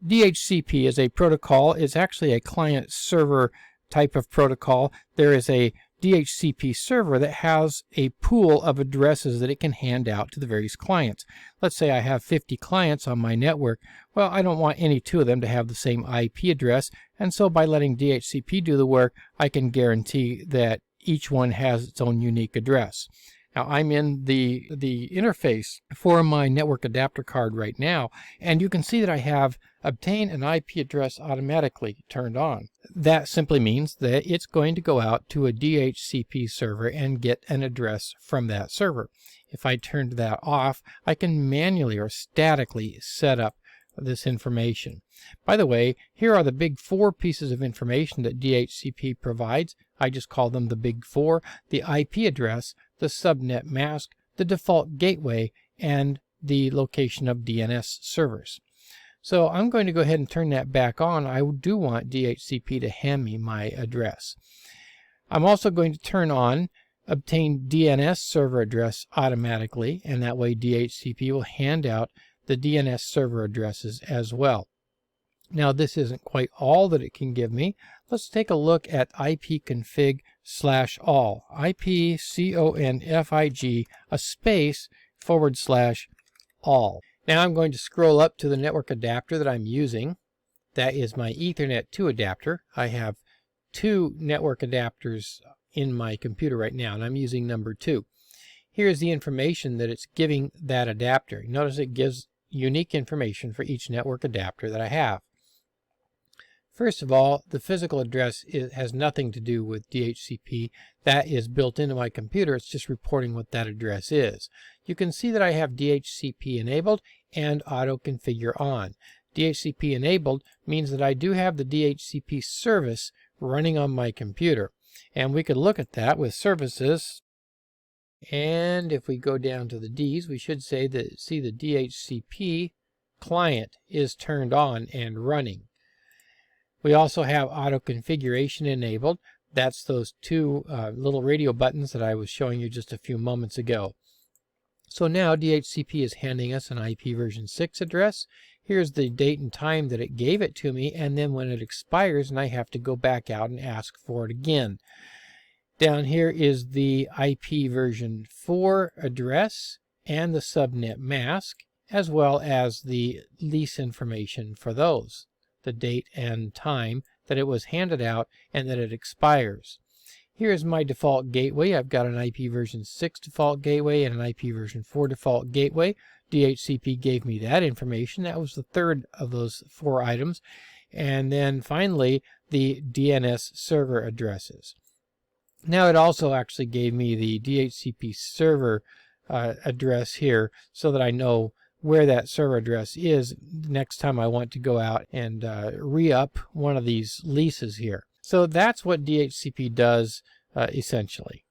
DHCP is a protocol. It's actually a client-server type of protocol. There is a DHCP server that has a pool of addresses that it can hand out to the various clients. Let's say I have 50 clients on my network. Well, I don't want any two of them to have the same IP address, and so by letting DHCP do the work, I can guarantee that each one has its own unique address. Now, I'm in the interface for my network adapter card right now, and you can see that I have obtain an IP address automatically turned on. That simply means that it's going to go out to a DHCP server and get an address from that server. If I turned that off, I can manually or statically set up this information. By the way, here are the big four pieces of information that DHCP provides. I just call them the big four: the IP address, the subnet mask, the default gateway, and the location of DNS servers. So I'm going to go ahead and turn that back on. I do want DHCP to hand me my address. I'm also going to turn on obtain DNS server address automatically, and that way DHCP will hand out the DNS server addresses as well. Now, this isn't quite all that it can give me. Let's take a look at ipconfig/all. ipconfig a space /all. Now I'm going to scroll up to the network adapter that I'm using. That is my Ethernet 2 adapter. I have two network adapters in my computer right now, and I'm using number 2. Here's the information that it's giving that adapter. Notice it gives unique information for each network adapter that I have. First of all, the physical address has nothing to do with DHCP. That is built into my computer. It's just reporting what that address is. You can see that I have DHCP enabled and auto configure on. DHCP enabled means that I do have the DHCP service running on my computer. And we could look at that with services. And if we go down to the D's, we should see the DHCP client is turned on and running. We also have auto configuration enabled. That's those two little radio buttons that I was showing you just a few moments ago. So now DHCP is handing us an IP version 6 address. Here's the date and time that it gave it to me, and then when it expires and I have to go back out and ask for it again. Down here is the IP version 4 address and the subnet mask, as well as the lease information for those, the date and time that it was handed out and that it expires. Here's my default gateway. I've got an IP version 6 default gateway and an IP version 4 default gateway. DHCP gave me that information. That was the third of those 4 items. And then finally, the DNS server addresses. Now it also actually gave me the DHCP server address here so that I know where that server address is next time I want to go out and re-up one of these leases here. So that's what DHCP does essentially.